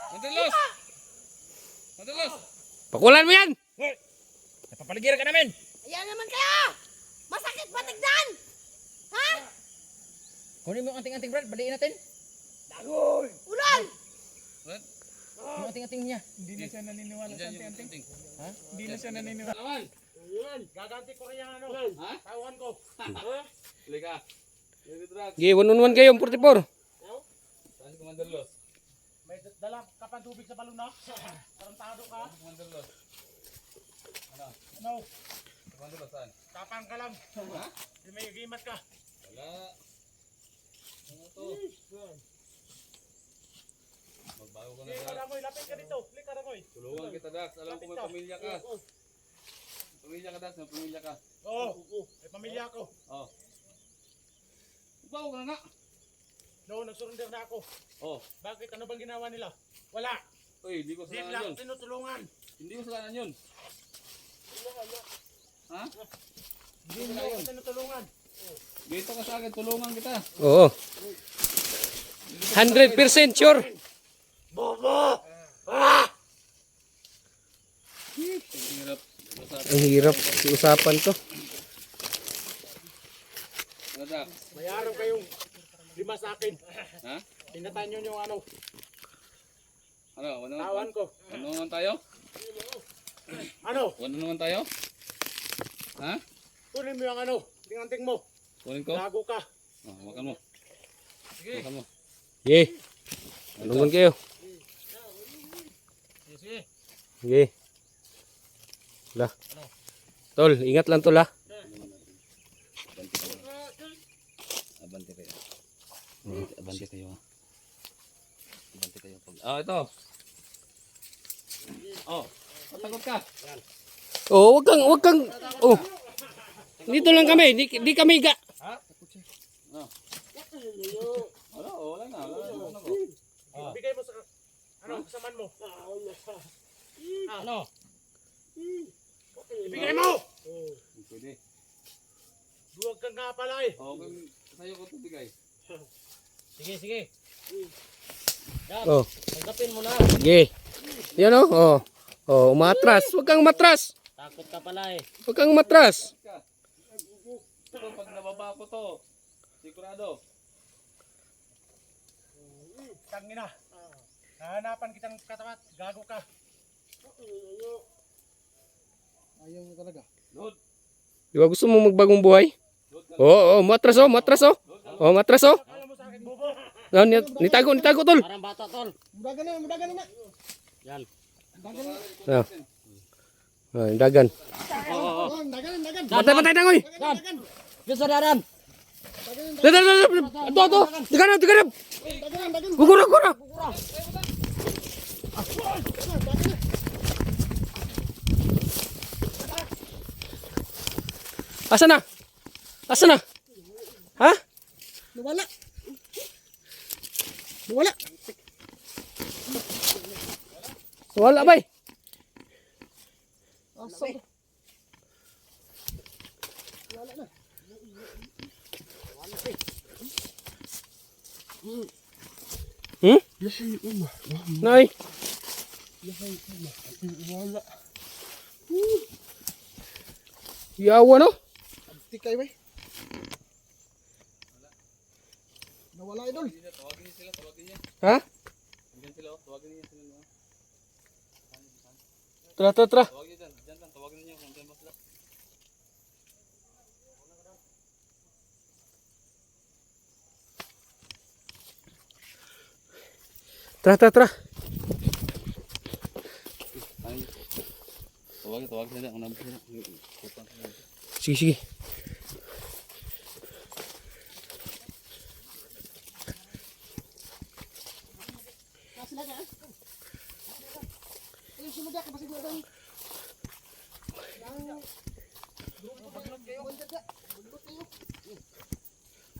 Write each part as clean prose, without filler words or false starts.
Madalos! Madalos! Pakulan mo yan! Napapaligiran ka namin! Ayan naman kayo! Masakit ba tignan? Ha? Kunin mo yung anting-anting, Brad. Baliin natin. Ulan! Yung anting-anting niya. Hindi na siya naniniwala sa anting-anting. Ha? Hindi na siya naniniwala. Alaman! Gaganti ko rin yung ano. Ha? Tawan ko. Halika. Sige, 1-on-1 kayo, 44. Saan si Commander Los? May dala ka pa tubig sa balon na. Tarantado ka. Commander Los. Ano? Commander Los, saan? Tapang ka lang. Ha? Di may gimat ka. Wala. Ano to? Magbago ka na, Lika Dax. na moy, lapit ka dito. Lika na moy. Tulungan kita, Dax. Alam ko may pamilya ka. Pamilya ka, Dax. May pamilya ka. Oo. May pamilya ko. Oh. Magbago ka na nga. No, nagsurrender na ako. Oh. Bakit? Ano bang ginawa nila? Wala. Uy, hindi ko Di kasalanan lang yun. tinutulungan. Hindi ko kasalanan yun. Ha? Hindi mo ako tinutulungan. Dito ka sa akin, tulungan kita. Oo. 100% sure. Bobo! Hirap. Ang hirap usapan to. Ano, Dax? Mayaran kayong lima sa akin. Ha? Tingnan nyo yung ano. Ano? Tawan ko. Ano naman tayo? Ano? Ano naman tayo? Ha? Kunin mo yung ano. Tinganting mo. Kunin ko? Gago ka. Oh, makan mo. Sige. Makan mo. Sige. Tulungan kayo. Sige. Sige. La. Tol, ingat lang tol ha. Abante kayo. Abante kayo. Abante kayo. Ito. Oh, matakot ka. Oh, wag kang. Oh. Dito lang kami, di kami ga. Wala, wala na. Wala ko. Bigay mo sa ano, kasaman mo. Ano? Ibigay mo! Pwede. Duwag kang nga pala eh. Oh, sa'yo ko ito bigay. Sige, sige. Oh. Tanggapin mo na. Sige. Yan oh. Oh. Oh, umatras. Wag kang umatras. Takot ka pala eh. Wag kang umatras. Ito, pag nababa ko to, sigurado. Tangina. Hahanapan kitang katapat. Gago ka. Ayaw mo talaga. Load. Di ba gusto mo magbagong buhay? Oo, matras oh, matras oh. Oh, matras oh. Alam mo sa akin, bobo. No, nitago tol. Parang bata, tol. Mudagan na. Yan. Ah. Ah, dagan. Dagan. Patay dangoy. Bisa daran. Ito. Dagan. Gugura. Asa na? Ha? Nawala. Wala bay. Asal. Hmm? Nay. Wala. Yawa no? Tikay bay. Nawala idol. Tawagin niya sila, tawagin niya. Ha? Diyan sila, tawagin niya sila. Tara. Tawagin niya dyan lang, tawagin niya kung dyan ba sila. Tara. Tawagin sila, kung nabot sila. Sige.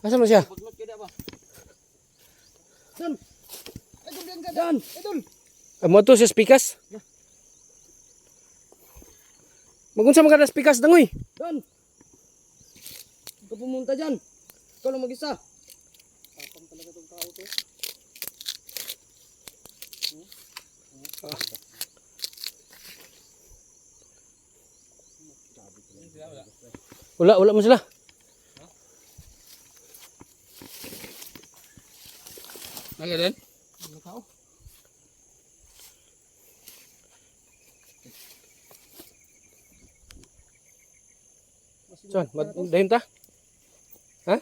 Asa mo siya? Idol. Mo to sa spikas? Magunsa magada spikas dangoy. Dan. Ikaw pumunta dyan. Ikaw lang mag-isa. Tapang talaga itong tao to. Wala mo sila. Naga din? Saan? Dayon ta? Ha?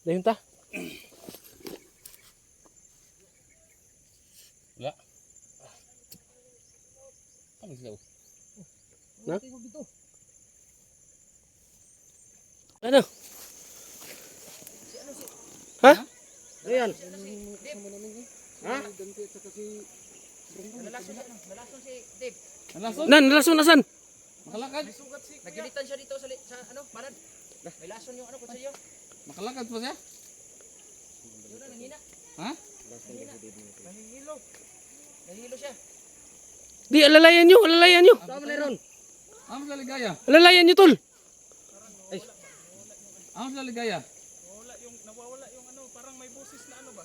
Dayon ta? Wala. Ano sila? Na? Ano? Ha? Ayan. Ha? Nalason si Dave. Nalason? Nalason nasan? Makalakad? Nagilitan siya dito sa ano, Maran. May lason yung ano, kutsilyo. Makalakad pa siya? Yun na, nanghina. Ha? Nahihilo. Nahihilo siya. Di, alalayan nyo. Tama na ron. Ano sa ligaya? Alalayan nyo, tol. Ano sa ligaya? Nawawala yung ano, parang may boses na ano ba?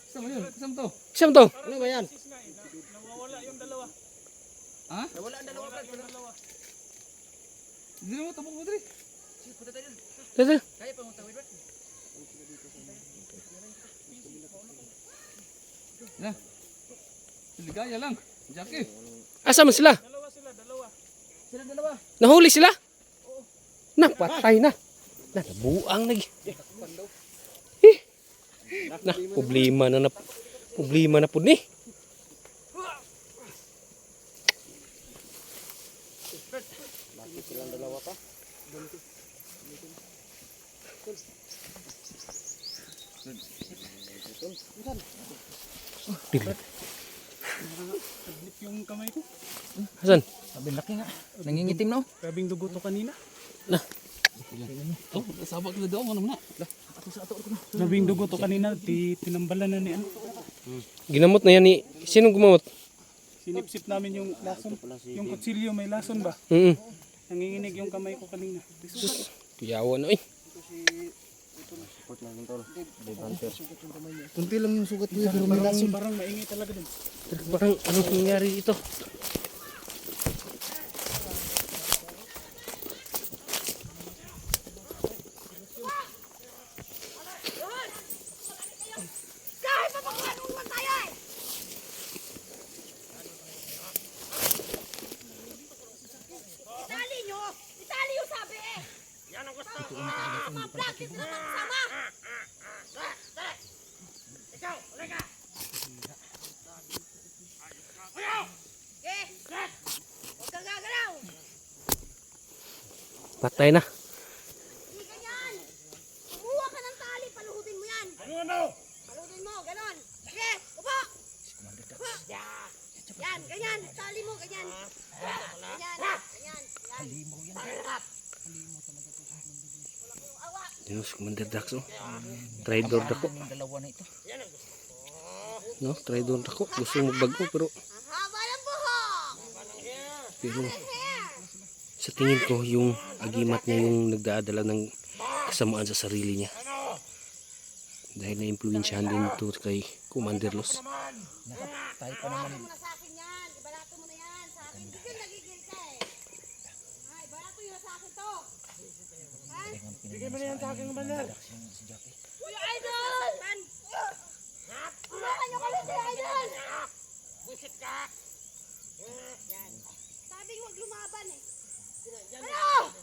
Isang yun? Isang to? Saan to? Ano ba yan? Boses nga eh. Nawawala yung dalawa. Ha? Nawala ang dalawa, Brad. Hindi naman tabok mo diri. Sige, punta tayo dun. Dito. Kaya pa mong tawid, Brad. Na. Ligaya lang. Jackie. Asa man sila? Dalawa sila, dalawa. Sila dalawa. Nahuli sila? Na, patay na. Na, nabuang lagi. Na, problema na po ni. Silang dalawa pa. Naglit yung kamay ko. Hasan? Sabi laki nga. Nangingitim na. Grabing dugo to kanina. Oh, sabak na daw. Ano na? Grabing dugo to kanina. Tinambalan na ni ano. Ginamot na yan ni... Sinong gumamot? Sinipsip namin yung lason. Yung kutsilyo may lason ba? Nanginginig yung kamay ko kanina. Sus, kuyawa na eh. Kunti lang yung sugat ko pero may lason. Parang maingay talaga din. Parang anong nangyari dito? Kahit pa pakuhan naman tayo eh! Itali nyo! Itali yung sabi eh! Yan ang gusto! Mga blankets na magsama! Ikaw! Ulit ka! Okay! Huwag kang gagalaw! Patay na. Hindi ganyan! Kumuha ka ng tali, paluhudin mo yan! Ano? Paluhudin mo, ganon! Sige! Upo! Upo! Yan, ganyan! Tali mo, ganyan! Ganyan! Ganyan! Halimo yan! Halimo talaga ito. Wala kayong awa! Diyos, Commander Dax, oh. Traidor dako. Dalawa na ito. No, traidor dako. Gusto mo bago pero... Ang haba ng buhok! Pero sa tingin ko yung agimat niya yung nagdadala ng kasamaan sa sarili niya. Dahil na-influensyahan din ito kay Commander Los. Ibarato mo na sa akin yan! Ibarato mo na yan sa akin! Hindi ka nagigil ka eh! Ibarato yun sa akin to! Ha? Bigyan mo na yan sa akin, Commander. Kuya Idol! Umakan nyo kami si Idol! Buisit ka! Yan. Sabing huwag lumaban eh. Ano?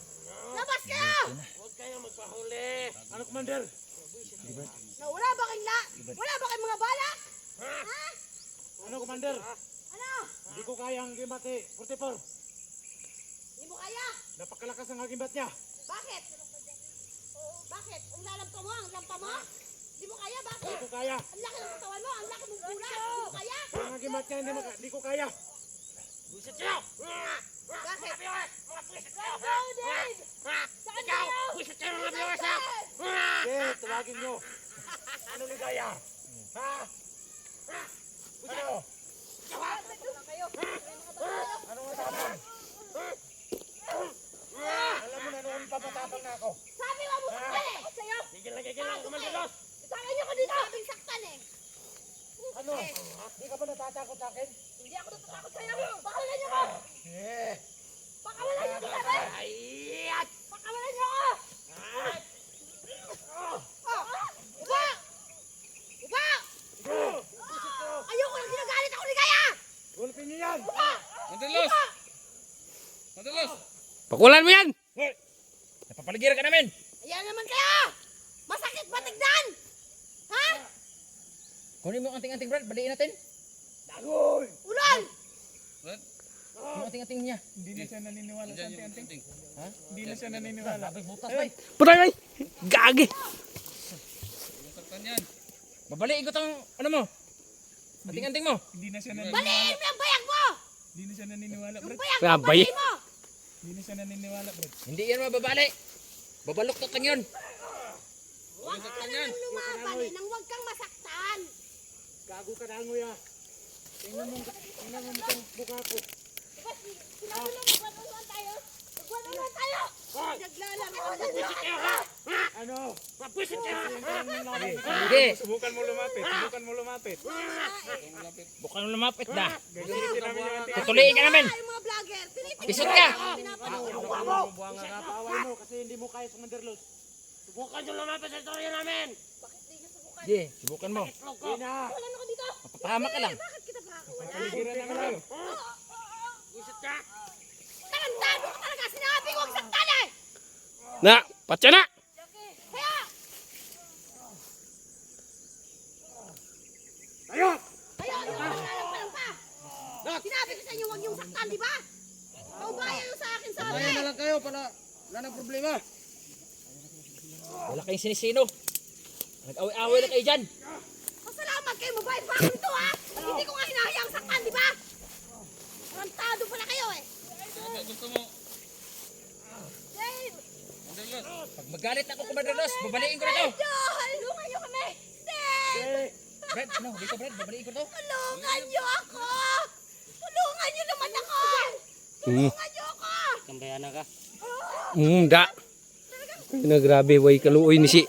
Labas kayo! Huwag kayong magpahuli. Ano, Commander? Wala ba kayong wala ba kayong mga bala? Ha? Ano, Commander? Ano? Hindi ko kaya ang gimbate. 44. Hindi mo kaya? Napakalakas ang agimbat niya. Bakit? Bakit? Ang lalampa mo? Ang lampa mo? Hindi mo kaya? Bakit? Hindi ko kaya. Ang laki ng katawan mo? Ang laki ng bulat? Hindi mo kaya? Ang agimbat niya hindi ko kaya. Buisit siya! Bakit? Let's go, Dave! Saan kayo? Buisit siya mga viewers ha! Okay, tawagin nyo. Ano ligaya? Ha? Ano? Kayo! Ano nga tapang? Alam mo na noon papatapang na ako. Sabi mo, saktan eh! Sa'yo! Gigil na, Commander Los. Saktan nyo ko dito! Sabing saktan eh! Ano? Eh, Pakulan mo yan! Hoy! Napapaligiran ka namin! Ayan naman kaya! Masakit ba tignan? Ha? Kunin mo ang anting-anting, Brad. Baliin natin. Ulan! Brad, Yung anting-anting niya. Hindi na siya naniniwala sa dyan yung anting-anting. anting. Hindi na siya naniniwala. Labay butas, bay. Patay, bay! Gagi! Yung saktan yan. Babaliin ko tong, ano mo? Anting-anting mo. Hindi na siya naniniwala. Baliin mo yung bayag mo! Hindi na siya naniniwala, Yung Brad. bayag Kaya mo, bayag. baliin mo! Hindi na siya naniniwala, Brad. Hindi yan mababali. Babaluktot lang yun. Huwag ka naman lumaban eh, nang huwag kang masaktan! Gago ka na, nguya. Tingnan mo itong buka ko. Diba, sinabi mo magwanuhan tayo? Magwanuhan tayo! Naglalaro ako ng Ano? Papusit ka! Sige. Subukan mo lumapit. Subukan mo lumapit. Bukang lumapit na. Gagamitin namin yung anting. Tutuliin ka namin. Yung mga vlogger, tinitignan Pisot ka! pinapanood. Kaaway mo kasi hindi mo kaya sumanderlos. Subukan nyo lumapit sa istorya namin. Bakit di niyo subukan? Sige, subukan mo. Wala na ako dito! Mapapahama ka lang. Bakit kita pakakawalan? Paligiran namin tayo. Isot ka! Tarantado ka talaga! Sinabi ko huwag saktan eh! Na! Patya na! Kaya! Tayo! Ayun! Alam pa! Sinabi ko sa inyo huwag yung saktan, di ba? Paubayan yung sa akin sa akin! lang kayo para wala nang problema. Wala kayong sinisino. Nag-away-away na kayo dyan. Pasalamat kayo, mabait pa ako nito ha! At hindi ko nga hinahayang saktan, di ba? Tarantado pala kayo eh! Ano gusto mo? Dave! Anderlos. Pag magalit ako kumanderlos, babaliin ko na to. Idol! Tulungan niyo kami! Dave! Brad, ano? Dito Brad, babaliin ko to. Tulungan niyo ako! Tulungan niyo naman ako! Hmm. Tulungan niyo ako! Da. Ay na grabe, way kaluoy ni si